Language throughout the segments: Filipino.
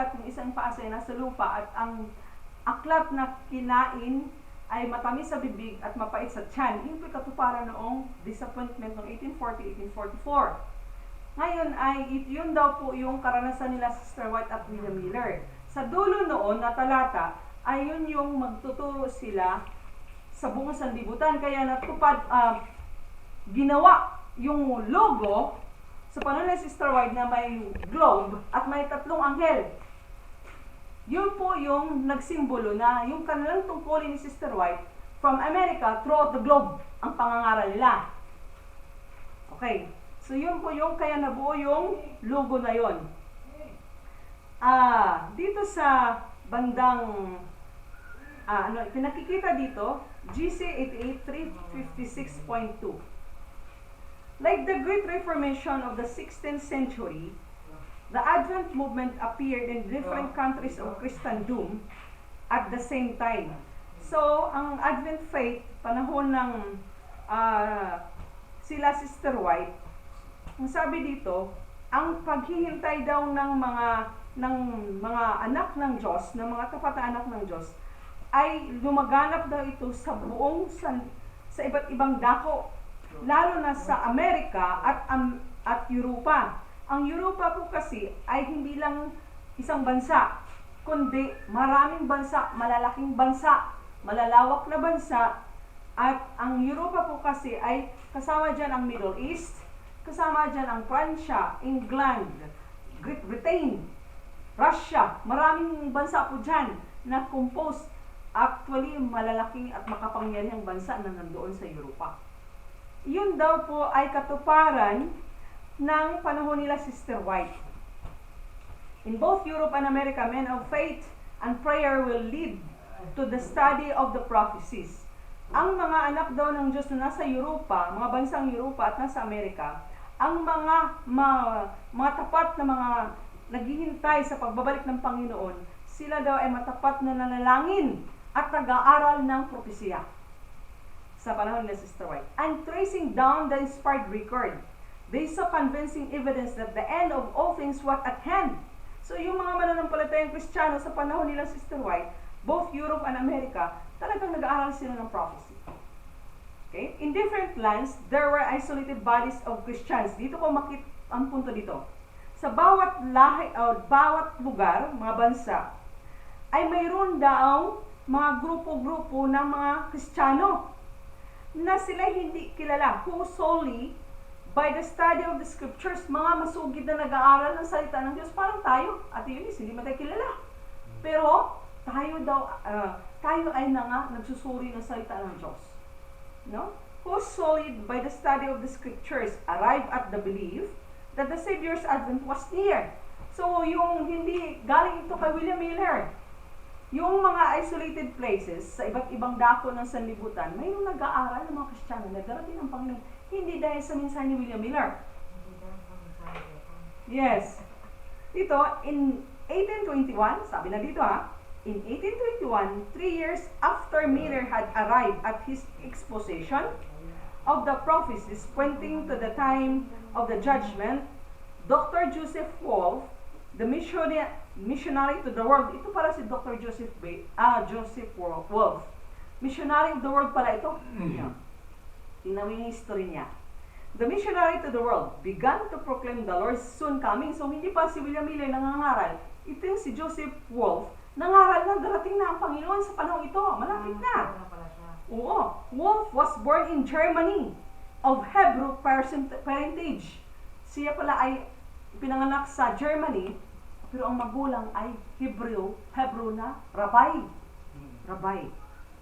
aklat, yung isang paa ay nasa lupa, at ang aklat na kinain ay matamis sa bibig at mapait sa tiyan. Yun po'y katuparan noong disappointment noong 1840-1844. Ngayon ay yun daw po yung karanasan nila Sister White at William Miller. Sa dulo noon na talata ay yun yung magtuturo sila sa buong sanlibutan. Kaya natupad, ginawa yung logo sa panahon ni Sister White na may globe at may tatlong anghel. Yun po yung nagsimbolo na yung kanilang tungkulin ni Sister White from America throughout the globe ang pangangaral nila. Okay. So yun po yung kaya nabuo yung logo na yun. Dito sa bandang pinakikita dito, GC 88356.2. Like the Great Reformation of the 16th century, the Advent movement appeared in different countries of Christendom at the same time. So, ang Advent faith, panahon ng sila Sister White, ang sabi dito, ang paghihintay daw ng mga anak ng Diyos, ng mga tapat na anak ng Diyos, ay lumaganap daw ito sa sa iba't ibang dako, lalo na sa Amerika at Europa. Ang Europa po kasi ay hindi lang isang bansa, kundi maraming bansa, malalaking bansa, malalawak na bansa, at ang Europa po kasi ay kasama dyan ang Middle East, kasama dyan ang Pransya, England, Great Britain, Russia, maraming bansa po dyan na composed, actually malalaking at makapangyarihang bansa na nandoon sa Europa. Yun daw po ay katuparan ng panahon nila Sister White. In both Europe and America, men of faith and prayer will lead to the study of the prophecies. Ang mga anak daw ng Diyos na nasa Europa, mga bansang Europa at nasa Amerika, ang mga tapat na mga naghihintay sa pagbabalik ng Panginoon, sila daw ay matapat na nanalangin at nag-aaral ng propesya sa panahon ni Sister White. And tracing down the inspired record, they saw convincing evidence that the end of all things was at hand. So yung mga mananampalatayang Kristiyano sa panahon nila Sister White, both Europe and America, talagang nag-aaral sila ng prophecy. Okay? In different lands, there were isolated bodies of Christians. Dito ko makita ang punto dito. Sa bawat lahi o bawat lugar, mga bansa, ay mayroon daw mga grupo-grupo ng mga Kristiyano na sila hindi kilala, who solely by the study of the scriptures, mga masugid na nag-aaral ng salita ng Diyos, parang tayo, Ate Eunice, hindi mo tayo kilala. Pero tayo ay nagsusuri ng salita ng Diyos. No? Who solid by the study of the scriptures arrive at the belief that the Savior's advent was near. So, yung hindi galing ito kay William Miller, yung mga isolated places sa iba't ibang dako ng sanlibutan, mayroong nag-aaral ng mga Kristiyano na darating ang Panginoon, hindi dahil sa mensahe ni William Miller. Yes. Dito, in 1821, sabi na dito in 1821, 3 years after Miller had arrived at his exposition of the prophecies pointing to the time of the judgment, Dr. Joseph Wolf, the missionary to the world, ito pala si Dr. Joseph Wolf. Missionary of the world pala ito. Tingnan mo yung history niya. The missionary to the world began to proclaim the Lord's soon coming. So, hindi pa si William Miller nangangaral. Ito yung si Joseph Wolf, nangaral na darating na ang Panginoon sa panahon ito. Malapit na. Oo. Wolf was born in Germany of Hebrew parentage. Siya pala ay pinanganak sa Germany, pero ang magulang ay Hebrew na rabbi. Rabbi.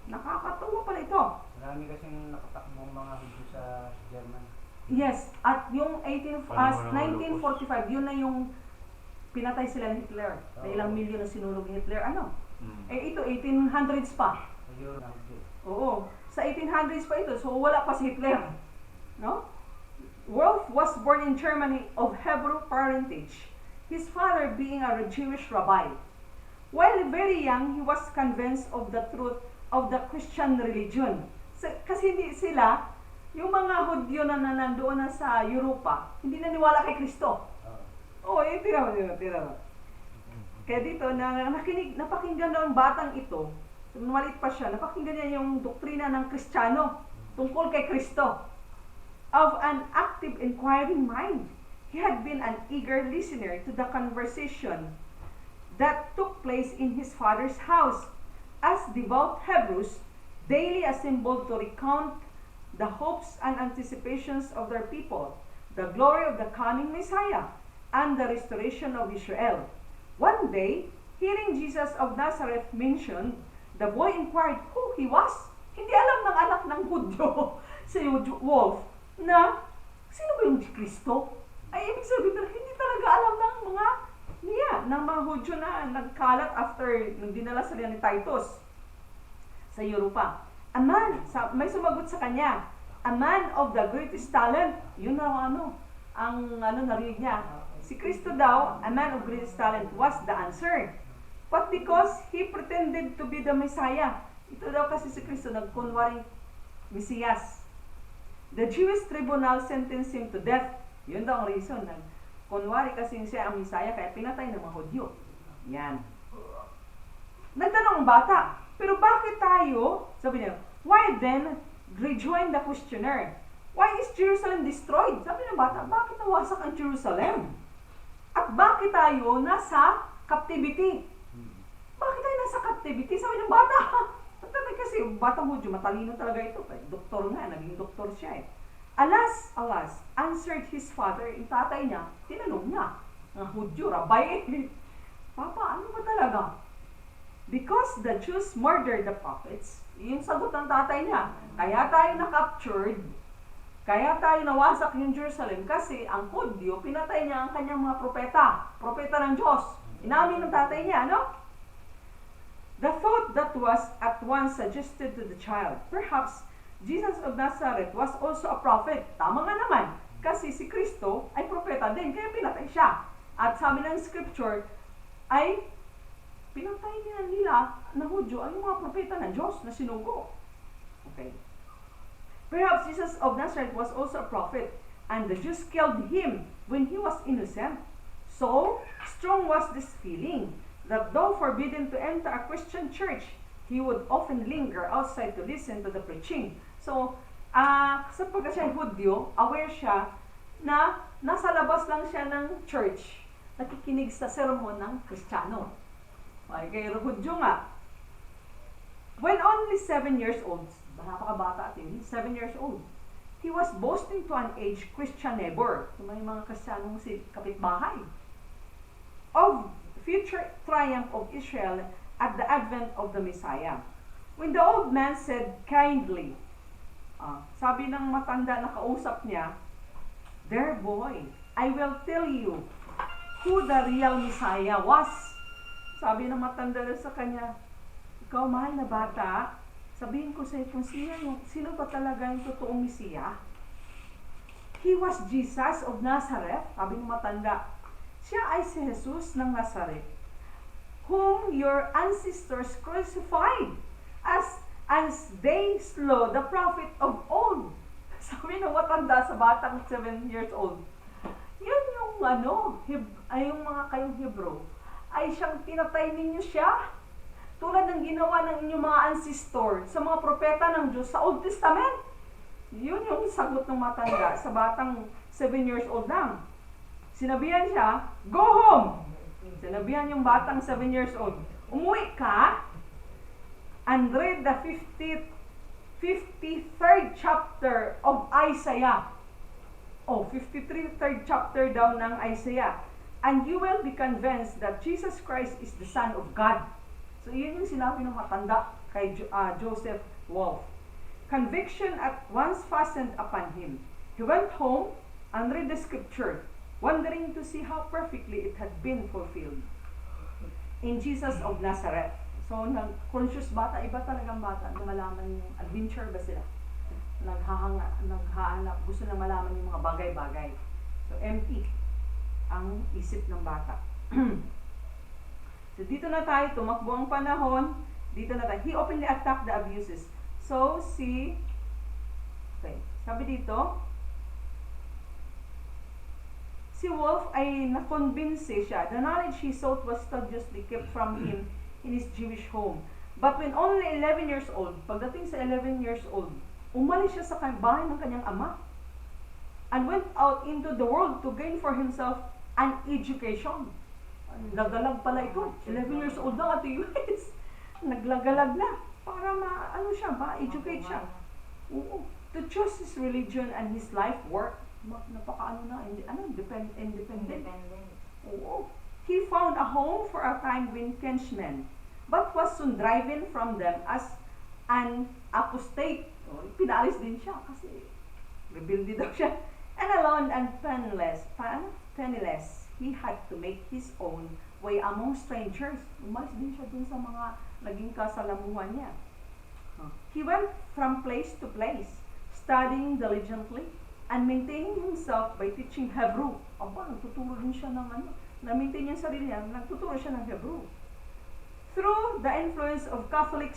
Nakakatuwa pala ito. Marami kasing nakatakbong mga Hudyo sa German. Yes, at yung 1945, yun na yung pinatay sila ni Hitler. Na ilang milyon na sinulog ni Hitler. Ito, 1800s pa. Oo. Sa 1800s pa ito, so wala pa si Hitler. No? Wolf was born in Germany of Hebrew parentage, his father being a Jewish rabbi. While very young, he was convinced of the truth of the Christian religion. Kasi hindi sila, yung mga Hudyo na nandoon na sa Europa, hindi naniwala kay Kristo. Tira mo. Kaya dito, napakinggan daw ang batang ito, maliit pa siya, napakinggan niya yung doktrina ng Kristiyano tungkol kay Kristo. Of an active inquiring mind, he had been an eager listener to the conversation that took place in his father's house, as devout Hebrews daily assembled to recount the hopes and anticipations of their people, the glory of the coming Messiah, and the restoration of Israel. One day, hearing Jesus of Nazareth mentioned, the boy inquired who he was. Hindi alam ng anak ng Hudyo, si Wolf, na sino ba yung Kristo? Ay, ibig sabihin na hindi talaga alam ng mga Hudyo na nagkalat after nung dinala sila ni Titus sa Europa. A man, may sumagot sa kanya, a man of the greatest talent. Yun ang narinig niya. Si Kristo daw, a man of greatest talent, was the answer. But because he pretended to be the Messiah, ito daw kasi si Kristo nagkunwaring Mesiyas. The Jewish tribunal sentenced him to death. Yun daw ang reason. Kunwari kasi siya ang Messiah, kaya pinatay ng mga Hudyo. Yan. Nagtanong ang bata, pero bakit tayo, sabi niya, why then rejoin the questioner? Why is Jerusalem destroyed? Sabi ng bata, bakit nawasak ang Jerusalem? At bakit tayo nasa captivity? Bakit tayo nasa captivity? Sabi ng bata, kasi batang Hudyo, matalino talaga ito. Doktor nga, naging doktor siya eh. Alas, answered his father, yung tatay niya, tinanong niya, ang Hudyo, rabay eh. Papa, ano ba talaga? Because the Jews murdered the prophets, yung sagot ng tatay niya, kaya tayo na-captured, kaya tayo nawasak yung Jerusalem kasi ang Hudyo, pinatay niya ang kanyang mga propeta ng Diyos. Inamin ng tatay niya, no? The thought that was at once suggested to the child, perhaps Jesus of Nazareth was also a prophet. Tama nga naman, kasi si Kristo ay propeta din, kaya pinatay siya. At sabi ng scripture, ay pinatay nila na Hudyo ay mga propeta ng Diyos na sinugo. Okay. Perhaps Jesus of Nazareth was also a prophet, and the Jews killed him when he was innocent. So strong was this feeling that though forbidden to enter a Christian church, he would often linger outside to listen to the preaching. So, sapagkat siya Hudyo, aware siya na nasa labas lang siya ng church, nakikinig sa sermon ng Kristiyano. Okay, kay Hudyo nga. When only 7 years old, napakabata atin, 7 years old, he was boasting to an aged Christian neighbor, so may mga Kristiyanong kapitbahay, of future triumph of Israel at the advent of the Messiah. When the old man said kindly, sabi ng matanda na kausap niya, "Dear boy, I will tell you who the real Messiah was." Sabi ng matanda na sa kanya, "Ikaw, mahal na bata, sabihin ko sa iyo kung sino ba talaga yung totoong Mesiya?" He was Jesus of Nazareth. Sabi ng matanda, siya ay si Jesus ng Nazareth, whom your ancestors crucified as they slew the prophet of old. Sabi ng matanda sa batang 7 years old, yun yung yung mga kayong Hebrew, ay siyang pinatay ninyo siya, tulad ng ginawa ng inyong mga ancestor sa mga propeta ng Diyos sa Old Testament. Yun yung sagot ng matanda sa batang 7 years old lang. Sinabihan siya, go home! Sinabihan yung batang 7 years old, umuwi ka and read the 53rd chapter of Isaiah. 53rd chapter daw ng Isaiah. And you will be convinced that Jesus Christ is the Son of God. So, yun yung sinabi ng matanda kay Joseph Wolf. Conviction at once fastened upon him. He went home and read the scripture, wondering to see how perfectly it had been fulfilled in Jesus of Nazareth. So, conscious bata, iba talagang bata, na malaman yung adventure ba sila. Naghahanap, gusto na malaman yung mga bagay-bagay. So, empty ang isip ng bata. So, dito na tayo, tumakbo ang panahon, dito na tayo. He openly attacked the abuses. So, sabi dito, si Wolf ay nakonbinse siya. The knowledge he sought was studiously kept from him in his Jewish home. But when only 11 years old, pagdating sa 11 years old, umalis siya sa bahay ng kanyang ama and went out into the world to gain for himself an education. Naglalag pala ito. 11 years old na at US. Naglagalag na para ma-educate siya. Oo. To choose his religion and his life work, independent. Oo. He found a home for a time with Frenchmen, but was soon driven from them as an apostate. Pinalis din siya kasi rebelde daw siya. And alone and penniless, he had to make his own way among strangers. Umalis din siya dun sa mga naging kasalamuhan niya. He went from place to place, studying diligently and maintaining himself by teaching Hebrew. Nagtuturo din siya ng na-maintain niya sarili niya, nagtuturo siya ng Hebrew. Through the influence of Catholic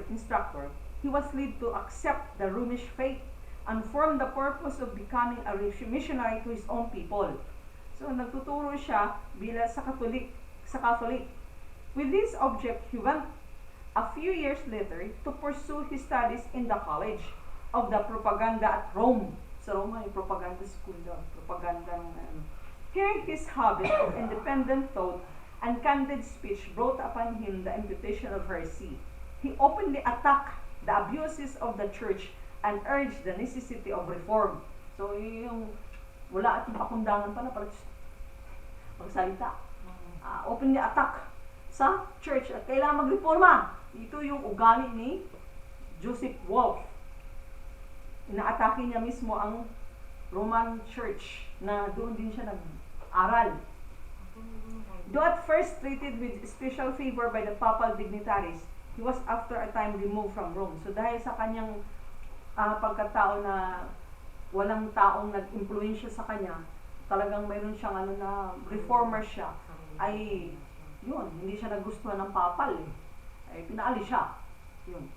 instructor, he was led to accept the Romish faith and form the purpose of becoming a missionary to his own people. So, nagtuturo siya sa Catholic. With this object, he went a few years later to pursue his studies in the College of the Propaganda at Rome. Sa Rome, may propaganda school doon. Propaganda ng Here, his habit of independent thought and candid speech brought upon him the imputation of heresy. He openly attacked the abuses of the church and urged the necessity of reform. So, yung wala at pakundangan pala para magsalita. Openly attack sa church at kailangan magreforma. Ito yung ugali ni Joseph Wolf. Inaatake niya mismo ang Roman Church na doon din siya nag-aral. Though at first treated with special favor by the papal dignitaries, he was after a time removed from Rome. So dahil sa kanyang pagkatao na walang taong nag-impluensya sa kanya, talagang mayroon siyang reformer siya, ay yun, hindi siya nagustuhan ng papal ay pinaalis siya.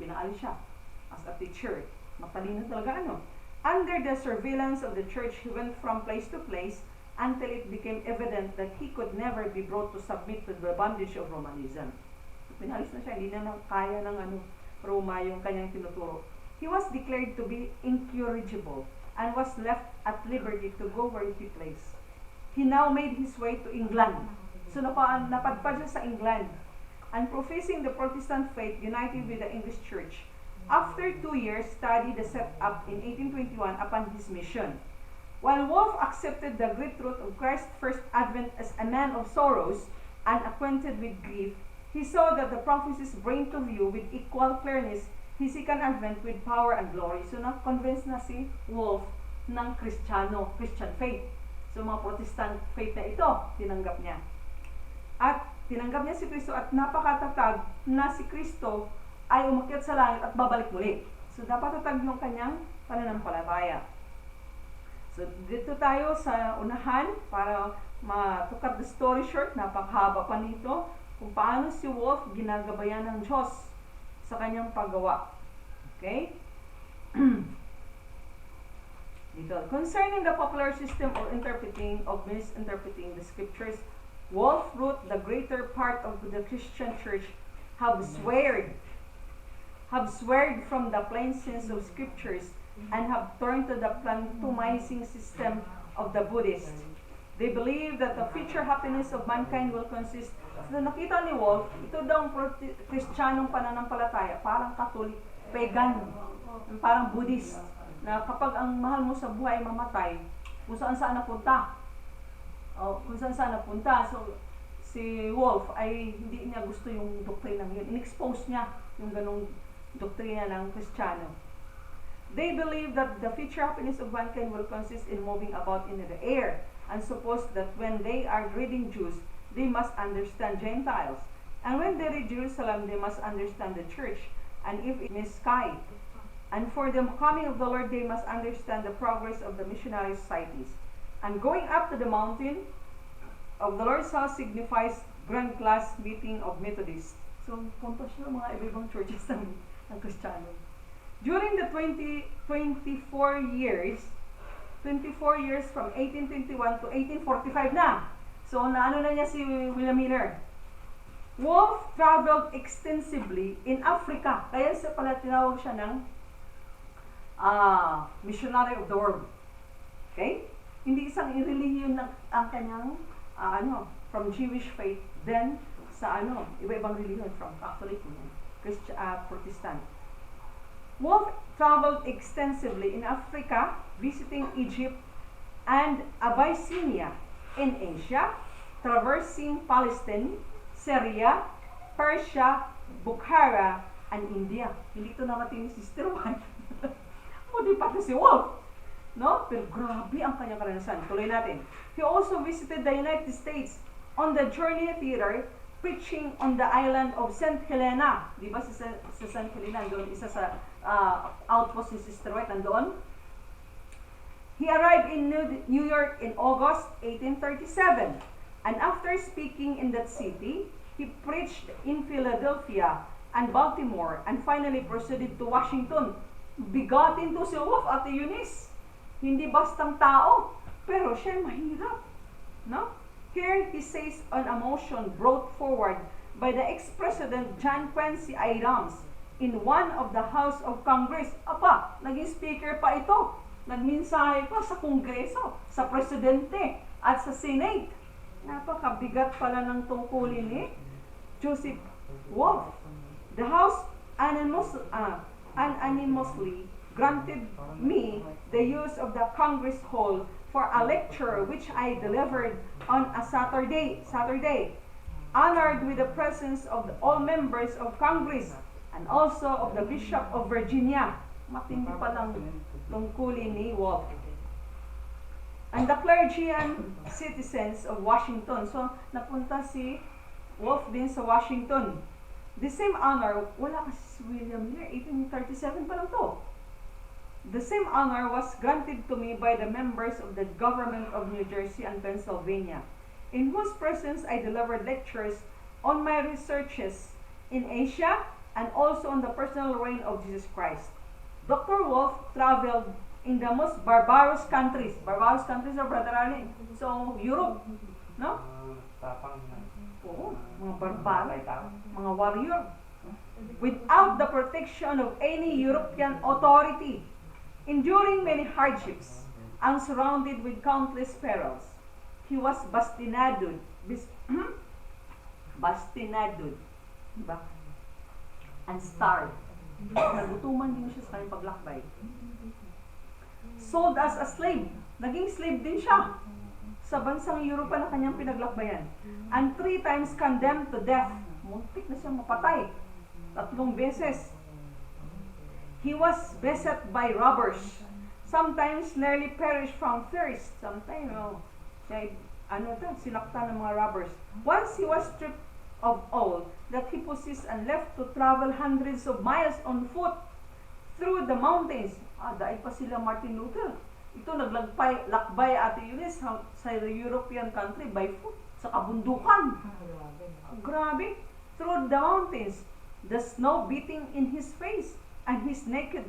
Pinaalis siya as a teacher. Matalino talaga Under the surveillance of the church, he went from place to place until it became evident that he could never be brought to submit to the bondage of Romanism. Pinalis na siya, hindi na kaya ng Roma yung kanyang tinuturo. He was declared to be incorrigible and was left at liberty to go where he pleased. He now made his way to England. So napadpad siya sa England and professing the Protestant faith united with the English church. After 2 years study the set up in 1821 upon his mission. While Wolf accepted the great truth of Christ's first advent as a man of sorrows and acquainted with grief, he saw that the prophecies bring to view with equal clearness his second advent with power and glory. So na-convince na si Wolf ng Christian faith. So mga Protestant faith na ito, tinanggap niya. At tinanggap niya si Kristo at napakatatag na si Kristo ay umakyat sa langit at babalik muli. So, dapat tatag yung kanyang pananampalataya. So, dito tayo sa unahan para matukat the story short, napakahaba pa nito, kung paano si Wolf ginagabayan ng Diyos sa kanyang paggawa. Okay? Dito. Concerning the popular system of misinterpreting the scriptures, Wolf wrote the greater part of the Christian church have swerved from the plain sense of scriptures and have turned to the pantomizing system of the Buddhists. They believe that the future happiness of mankind will consist. So nakita ni Wolf, ito daw ang Kristiyanong pananampalataya, parang Catholic, pagan, parang Buddhist, na kapag ang mahal mo sa buhay mamatay, kung saan napunta. Kung saan napunta. So, si Wolf ay hindi niya gusto yung doktrina yun. In-expose niya yung ganong doktrina ng Kristiyano. They believe that the future happiness of mankind will consist in moving about in the air and suppose that when they are reading Jews, they must understand Gentiles. And when they read Jerusalem, they must understand the church. And if it is sky. And for the coming of the Lord, they must understand the progress of the missionary societies. And going up to the mountain of the Lord's house signifies grand class meeting of Methodists. So, punta siya mga iba-ibang churches ng Kristiyano. During the 24 years 24 years from 1821 to 1845 na. So, naano na niya si William Miller. Wolfe traveled extensively in Africa. Kaya siya pala tinawag siya ng missionary of the world. Okay? Hindi isang religion ang kanyang from Jewish faith, then sa iba-ibang religion, from Catholic, Christian, Protestant. Wolfe traveled extensively in Africa, visiting Egypt and Abyssinia, in Asia, traversing Palestine, Syria, Persia, Bukhara, and India. Hindi ito namating ni Sister White. Hindi pati si Wolfe. No? Pero grabe ang kanyang karanasan. Tuloy natin. He also visited the United States on the Journey Theater, preaching on the island of St. Helena. Di ba sa St. Helena, doon isa sa outpost ni Sister White, nandoon? He arrived in New York in August 1837. And after speaking in that city, he preached in Philadelphia and Baltimore and finally proceeded to Washington. Bigatin to si Wolfe, Ate Eunice. Hindi bastang tao, pero siya mahirap. No? Here he says on a motion brought forward by the ex-president John Quincy Adams in one of the House of Congress. Apa, naging speaker pa ito. Nagmensahe pa sa Kongreso, sa Presidente, at sa Senate. Napakabigat pala ng tungkulin ni Joseph Wolfe. The House unanimously granted me the use of the Congress Hall for a lecture which I delivered on a Saturday, honored with the presence of all members of Congress and also of the Bishop of Virginia. Matindi pa lang tungkulin ni Wolfe. And the clergy and citizens of Washington. So, napunta si Wolfe din sa Washington. The same honor, wala kasi si William Miller, 1837 pa lang to. The same honor was granted to me by the members of the government of New Jersey and Pennsylvania, in whose presence I delivered lectures on my researches in Asia and also on the personal reign of Jesus Christ. Dr. Wolfe traveled in the most barbarous countries. Barbarous countries are Brother Arne. So, Europe, no? Tapang na. Oo, mga barbaro, mga warrior. Without the protection of any European authority, enduring many hardships, and surrounded with countless perils. He was bastinadoed. Bastinadoed. Diba? And starved. Nagutuman din siya sa kanyang paglakbay. Sold as a slave. Naging slave din siya sa bansang Europa na kanyang pinaglakbayan. And 3 times condemned to death. Muntik na siya mapatay. 3 beses. He was beset by robbers. Sometimes nearly perished from thirst. Sometimes, sinaktan ng mga robbers. Once he was stripped of all that he possessed and left to travel hundreds of miles on foot through the mountains. Dahil pa sila Martin Luther. Ito lakbay Ate Eunice sa European country by foot, sa kabundukan. Grabe. Through the mountains, the snow beating in his face, and his naked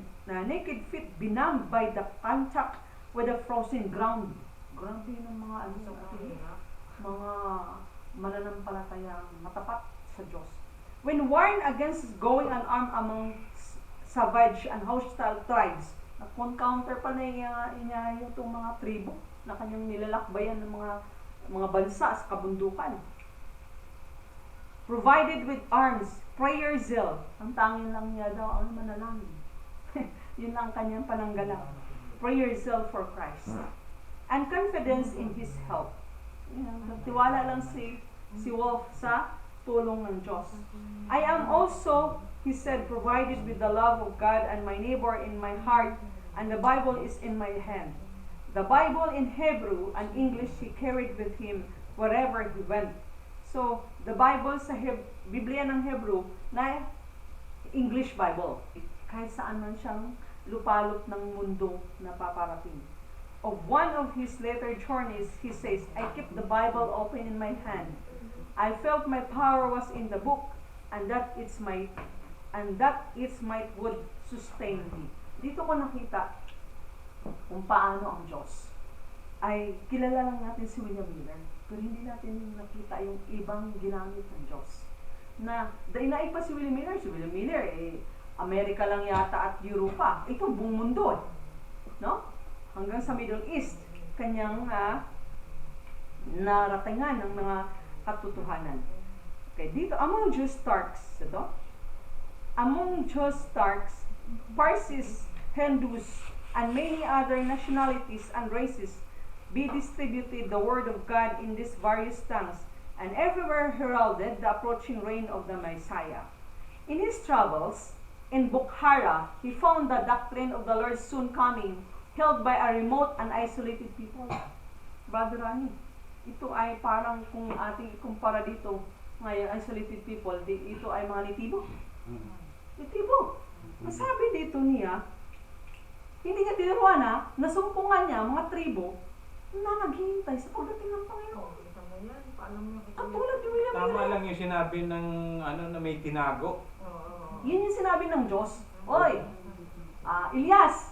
feet benumbed by the contact with the frozen ground. Grabe ng mga mga mananampalatayang matapat sa Diyos. When warned against going unarmed among savage and hostile tribes, nag-encounter pa na niya itong mga tribo na kanyang nilalakbayan ng mga bansa sa kabundukan. Provided with arms, prayer zeal. Ang tanging lang niya daw ang manalangin. Yun ang kanyang pananggalang. Prayer zeal for Christ. And confidence in His help. Nagtiwala lang si Wolfe sa tulong ng Diyos. I am also, he said, provided with the love of God and my neighbor in my heart, and the Bible is in my hand. The Bible in Hebrew and English he carried with him wherever he went. So, the Bible sa Biblia ng Hebrew na English Bible. Kahit saan man siyang lupalop ng mundo na paparating. Of one of his later journeys, he says, I kept the Bible open in my hand. I felt my power was in the book, and that its might would sustain me. Dito ko nakita kung paano ang Diyos, ay kilala lang natin si William Miller, pero hindi natin nakita yung ibang ginamit ng Diyos. Na, dainaig pa si William Miller, Amerika lang yata at Europa. Ito, buong mundo eh. No? Hanggang sa Middle East, kanyang naratingan ng mga katotohanan. Okay, dito, among Jews Turks, ito, among Jews Turks, Parsis, Hindus, and many other nationalities and races, be distributed the word of God in these various tongues, and everywhere heralded the approaching reign of the Messiah. In his travels in Bukhara, he found the doctrine of the Lord's soon coming, held by a remote and isolated people. Brother Rani, ito ay parang kung ating ikumpara dito, ngayon isolated people, ito ay mga nitibo. Nitibo. Masabi dito niya, hindi niya tiniruana, nasumpungan niya mga tribo na naghihintay sa pagdating ng Panginoon. Katulad ni William Tama Miller. lang yung sinabi ng na may tinago. Yun yung sinabi ng Diyos. Oy, Elias,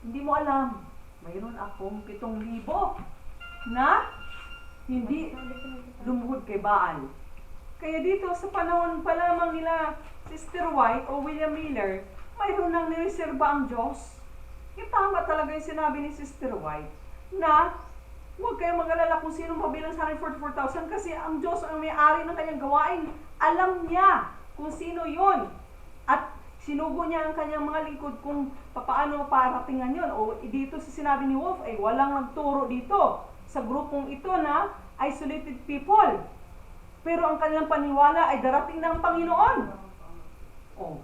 hindi mo alam, mayroon akong 7,000 na hindi lumuhod kay Baal. Kaya dito sa panahon pa lamang nila Sister White o William Miller, mayroon nang nireserba ang Diyos. Yung tama talaga yung sinabi ni Sister White na huwag kayong mag-alala kung sino mabilang sa 144,000 kasi ang Diyos ang may-ari ng kanyang gawain. Alam niya kung sino yun. At sinugo niya ang kanyang mga lingkod kung paano paratingan yun. O dito sa sinabi ni Wolf, ay walang nagturo dito sa grupong ito na isolated people. Pero ang kanilang paniwala ay darating ng Panginoon. Oh,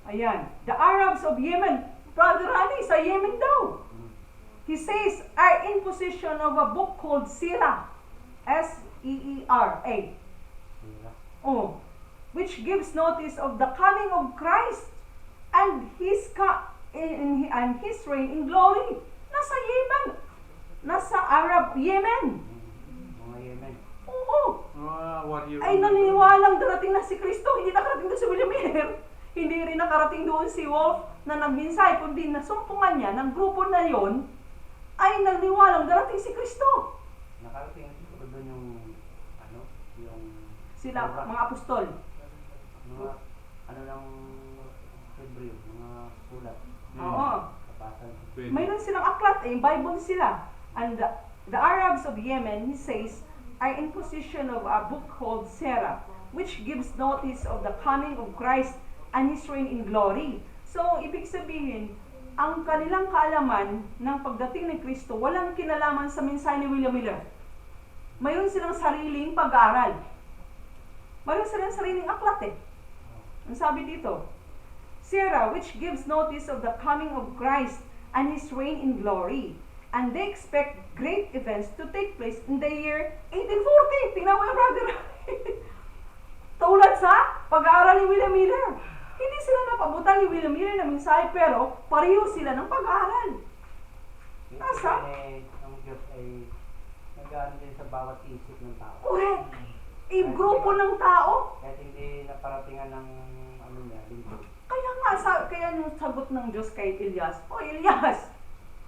ayan. The Arabs of Yemen, Brother Rani, sa Yemen daw. He says, are in possession of a book called Sirah. S-E-E-R-A. Oh, which gives notice of the coming of Christ and his reign in glory. Nasa Yemen. Nasa Arab Yemen. Mga Yemen. Oo. Warrior. Ay naniniwalang darating na si Kristo. Hindi nakarating doon si William Miller. Hindi rin nakarating doon si Wolf na nagminsay, kundi nasumpungan niya ng grupo na yon ay naniniwalang darating si Kristo. Nakarating ko doon yung Sila, mga apostol. mga ng Hebreo, mga sulat. Oo. Kapasan. Mayroon silang aklat, Bible sila. And the Arabs of Yemen, he says, are in possession of a book called Sirah, which gives notice of the coming of Christ and his reign in glory. So, ibig sabihin, ang kanilang kaalaman ng pagdating ni Kristo, walang kinalaman sa mensahe ni William Miller. Mayroon silang sariling pag-aaral. Mayroon silang sariling aklat eh. Ang sabi dito, Sirah, which gives notice of the coming of Christ and his reign in glory. And they expect great events to take place in the year 1840. Tingnan mo yung brother. Tulad sa pag-aaral ni William Miller. Hindi sila napabutan ni William Miller na mensahe, pero pareho sila ng pag-aaral. Nasa? Ang Diyos ay nag-aano din sa bawat isip ng tao. Correct. Grupo ng tao. Kahit hindi naparatingan ng lingkod. Kaya nga, kaya yung sagot ng Diyos kay Elias, Elias,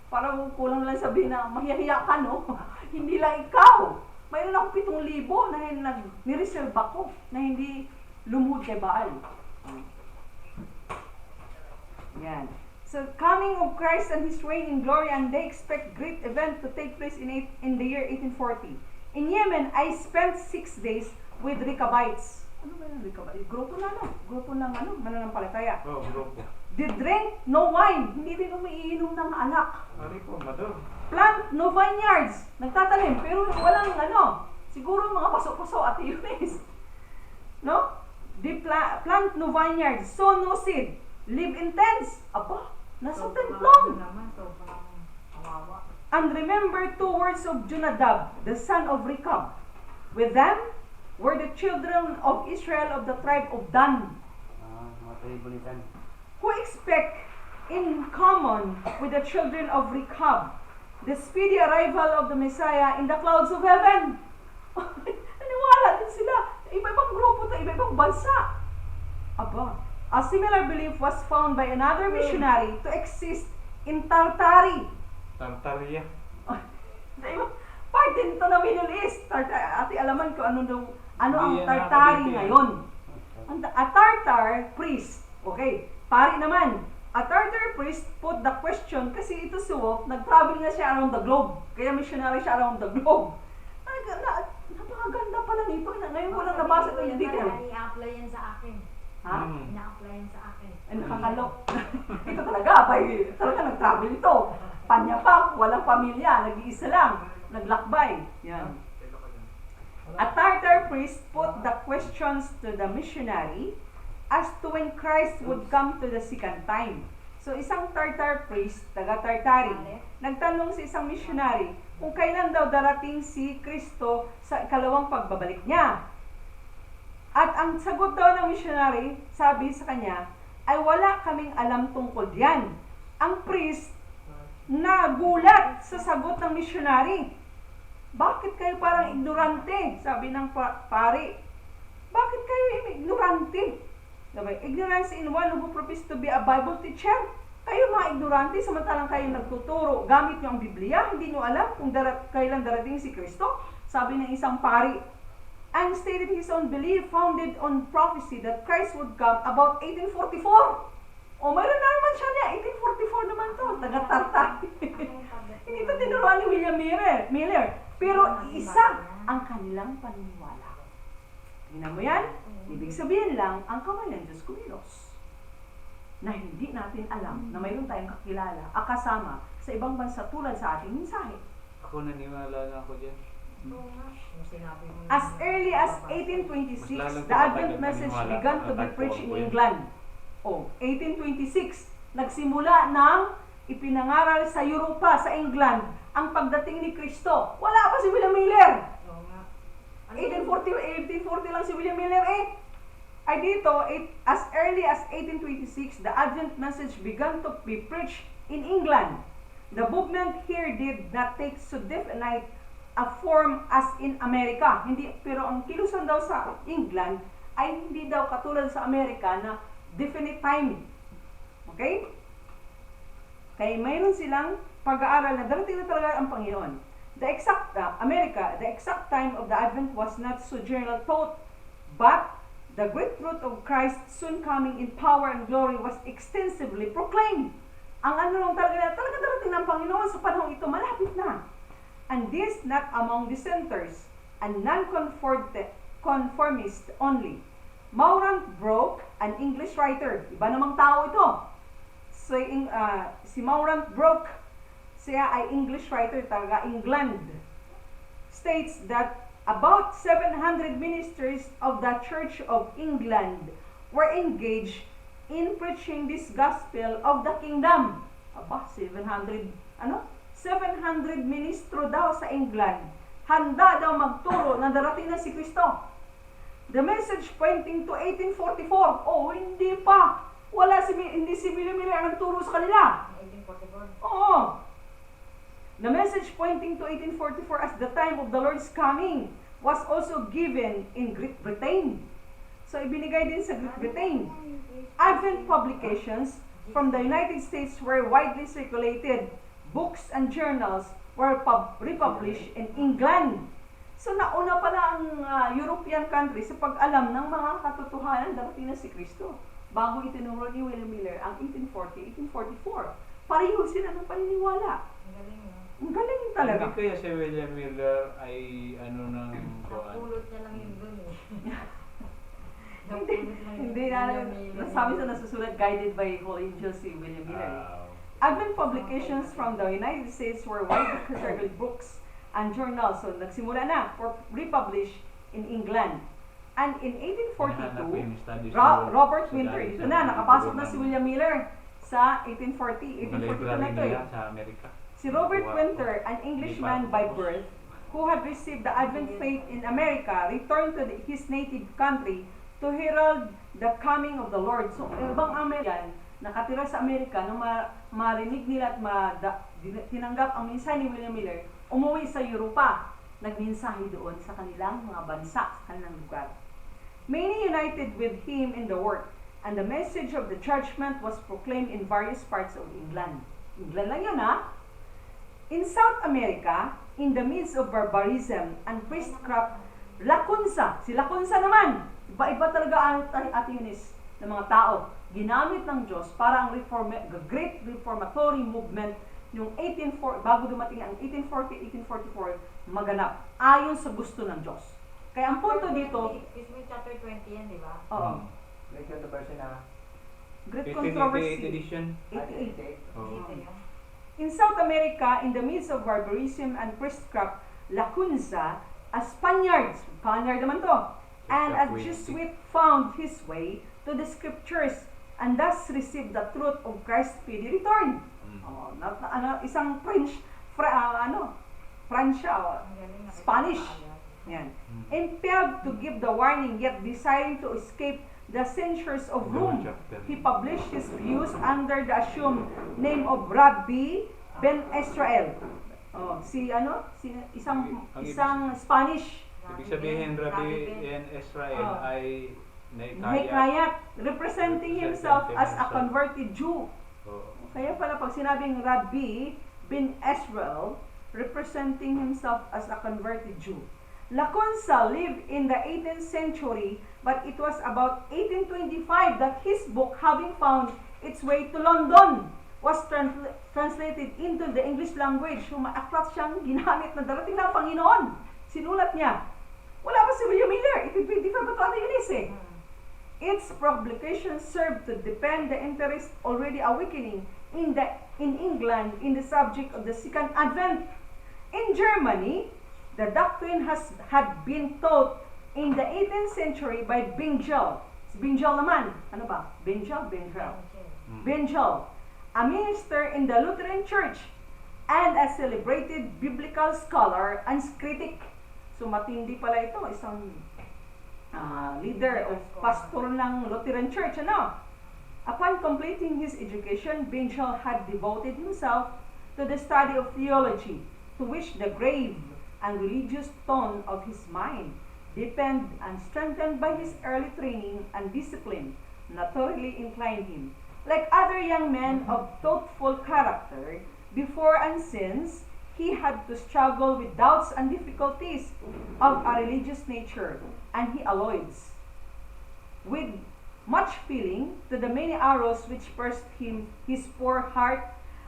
parang kulang lang sabihin na mahihiya ka, no? Hindi lang ikaw. Mayroon akong 7,000 na nireserve ako na hindi lumuhod kay Baal. Yan. So, coming of Christ and his reign in glory, and they expect great event to take place in the year 1840. In Yemen, I spent 6 days with Rechabites. Ano ba yung Rechabites? Grupo ng mananampalataya. Grupo. They drink no wine. Hindi rin umiinom ng alak. Ari po, madam. Plant no vineyards. Nagtatanim, pero walang siguro mga paso-paso at Eunice. No? They plant no vineyards, sow no seed, live in tents. Aba, nasa tent lang. And remember 2 words of Jonadab, the son of Rechab. With them were the children of Israel of the tribe of Dan, Mga tribo ni Dan. who expect in common with the children of Rechab the speedy arrival of the Messiah in the clouds of heaven. Naniwala din sila. Iba-ibang grupo to, iba-ibang bansa. Aba, a similar belief was found by another missionary to exist in Tartary. Tartaria. Diba? Part din ito ng Middle East. Ate, alaman ko ano ang Hindi yan Tartary nakakabiti. ngayon. A Tartar priest, okay, pari naman. A Tartar priest put the question, kasi ito si Wolf, nag-travel nga siya around the globe. Kaya missionary siya around the globe. Napakaganda pala nito. Ngayon ko lang nabasa ito yung detail. I-apply yan sa akin. Ha? Ina-apply yan sa akin. Ay, nakakalok. Ito talaga, talaga nag-travel ito. Panyapak, walang pamilya, nag-iisa lang, naglakbay. Yan. A Tartar priest put the questions to the missionary as to when Christ would come to the second time. So isang Tartar priest, taga-Tartari, nagtanong sa isang missionary kung kailan daw darating si Kristo sa ikalawang pagbabalik niya. At ang sagot daw ng missionary, sabi sa kanya, ay wala kaming alam tungkol diyan. Ang priest nagulat sa sagot ng missionary. Bakit kayo parang ignorante? Sabi ng pari. Bakit kayo ignorante? Sabi, ignorance in one who professes to be a Bible teacher. Kayo mga ignorante, samantalang kayo nagtuturo, gamit nyo ang Biblia, hindi nyo alam kung kailan darating si Kristo. Sabi ng isang pari, and stated his own belief founded on prophecy that Christ would come about 1844. O, mayroon na naman siya niya, 1844 naman to, taga-Tartar. Hindi ito tinuruan ni William Miller. Pero isa ang kanilang paniniwala. Tingnan mo yan? Ibig sabihin lang, ang kamay ng Diyos kumilos. Na hindi natin alam na mayroon tayong kakilala, kasama sa ibang bansa tulad sa ating mensahe. Ako naniwala na ako dyan. Oo nga. Yung sinabi mo na- As early as 1826, the Advent message began to be preached in England. O, 1826, nagsimula ng ipinangaral sa Europa, sa England, ang pagdating ni Kristo. Wala pa si William Miller. Oo nga. 1840 lang si William Miller Ay dito, as early as 1826, the Advent message began to be preached in England. The movement here did not take so definite a form as in America. Pero ang kilusan daw sa England ay hindi daw katulad sa Amerika na definite time. Okay? Kaya mayroon silang pag-aaral na darating na talaga ang Panginoon. The exact time of the Advent was not so general thought, but the great truth of Christ soon coming in power and glory was extensively proclaimed. Ang ano lang talaga darating ng Panginoon sa panahon ito, malapit na. And this not among dissenters and non-conformists only. Maurant Broke, an English writer, iba namang tao ito. So, si Maurant Broke, siya ay English writer, taga England, states that about 700 ministers of the Church of England were engaged in preaching this gospel of the kingdom. Aba, 700 ministro daw sa England. Handa daw magturo na darating na si Kristo. The message pointing to 1844. Oh, hindi pa. Hindi si William Miller ang nagturo sa kanila. 1844. Oo. The message pointing to 1844 as the time of the Lord's coming was also given in Great Britain. So, ibinigay din sa Great Britain. Advent publications from the United States were widely circulated. Books and journals were republished in England. So, nauna pala ang European countries sa pag-alam ng mga katotohanan darating na si Kristo. Bago itinuro ni William Miller ang 1840, 1844. Pareho sila ng paniniwala. Ang galing mo. Ang galing talaga. Hindi kaya si William Miller ay ano ng kuwan? Napulot niya lang yun dun eh. Hindi nasabi sa nasusulat, guided by Holy Angel si William Miller. Advent publications from the United States were widely circulated books and journals. So, nagsimula na for republished in England. And in 1842, Robert Winter, ito na, nakapasok na si William Miller sa 1840. 1842 na ito eh. Sa Amerika. Si Robert Winter, an Englishman by birth, who had received the Advent faith in America, returned to his native country to herald the coming of the Lord. So, ibang American, nakatira sa Amerika, nung marinig nila at tinanggap ang mensahe ni William Miller, umuwi sa Europa, nagmensahe doon sa kanilang mga bansa, sa kanilang lugar. Many united with him in the work, and the message of the judgment was proclaimed in various parts of England. England lang yun, ha? In South America, in the midst of barbarism and priestcraft, Lacunza. Si Lacunza naman, iba-iba talaga ang Ate Eunice ng mga tao. Ginamit ng Diyos para ang Great Reformatory Movement yung 1840, bago dumating ang 1840-1844, maganap ayon sa gusto ng Diyos. Kaya ang punto dito, Is with chapter 20 yan, di ba? oo, Great controversy na. Great 88 Controversy, edition. 88. Oh. Dito yun. In South America, in the midst of barbarism and priestcraft, Lacunza, a Spaniard naman to, and a Jesuit found his way to the scriptures and thus received the truth of Christ's speedy return. Oh, isang Fransya, Ang galing, nakita Spanish. ko agad. yan. Impelled to give the warning, yet desiring to escape the censures of Rome, he published his views under the assumed name of Rabbi Ben Israel. Oh, isang Spanish. Ibig sabihin, Rabbi Ben. and Israel Oh. ay Hikayat, representing himself as a converted Jew. Oh. Kaya pala pag sinabing Rabbi bin Israel, representing himself as a converted Jew. Lacunza lived in the 18th century, but it was about 1825 that his book, having found its way to London, was translated into the English language. Aklat siyang ginamit na darating na ang Panginoon. Sinulat niya. Wala pa si William Miller. 1825 ba ito ano yun eh? Its publication served to defend the interest already awakening in England in the subject of the Second Advent. In Germany, the doctrine had been taught in the 18th century by Bengel. Si Bengel naman, ano ba? Bengel? Bengel, a minister in the Lutheran Church and a celebrated biblical scholar and critic. So matindi pala ito, isang leader o pastor ng Lutheran Church, ano? Upon completing his education, Bengel had devoted himself to the study of theology, to which the grave and religious tone of his mind, deepened and strengthened by his early training and discipline, naturally inclined him. Like other young men of thoughtful character, before and since, he had to struggle with doubts and difficulties of a religious nature, and he alloys with much feeling to the many arrows which pierced his poor heart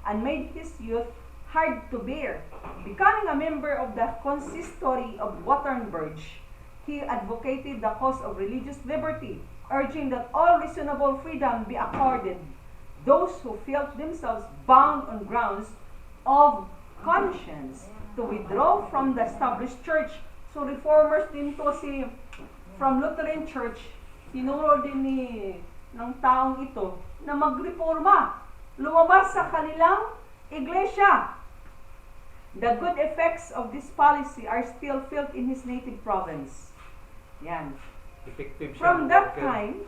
and made his youth hard to bear. Becoming a member of the consistory of Wittenberg, he advocated the cause of religious liberty, urging that all reasonable freedom be accorded those who felt themselves bound on grounds of conscience to withdraw from the established church. So reformers din to si from Lutheran Church, tinuro din ng taong ito na magreforma, lumabas sa kanilang iglesia. The good effects of this policy are still felt in his native province. Yan. Effective siya. From that time,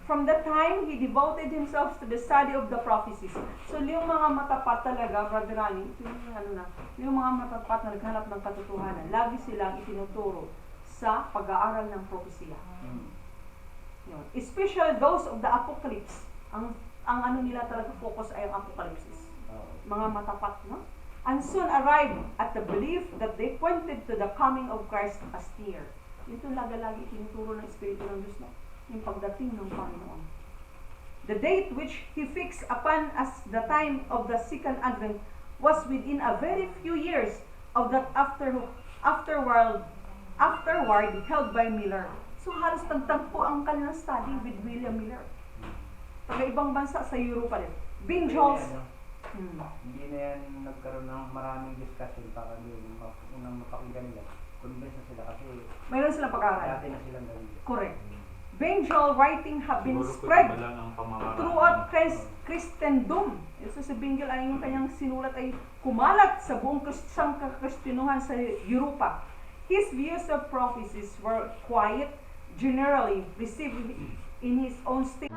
from that time, he devoted himself to the study of the prophecies. So, yung mga matapat talaga, Brother Rani, yung mga matapat na naghanap ng katotohanan, lagi silang itinuturo sa pag-aaral ng propesya. Yun. Especially those of the Apocalypse. Ang ano nila talaga focus ay ang Apocalypse. Mga matapat, no? And soon arrived at the belief that they pointed to the coming of Christ as near. Ito lagi tinuturo ng Espiritu ng Diyos, no? Yung pagdating ng Panginoon. The date which he fixed upon as the time of the Second Advent was within a very few years of that afterward held by Miller. So halos tagtagpo ang kanilang study with William Miller. Taga-ibang bansa sa Europa rin. Bengel's Hindi na yan nagkaroon ng maraming discussion para unang mapakinggan nila. Convince na sila kasi mayroon silang pag-aaral. dati na silang gawin. Correct. Bengel writing have been Siguro spread kung iba lang ang pamamaraan. throughout Christendom. So si Bengel ay yung kanyang sinulat ay kumalat sa buong Kristyanuhan sa Europa. His views of prophecies were quiet, generally received in his own state.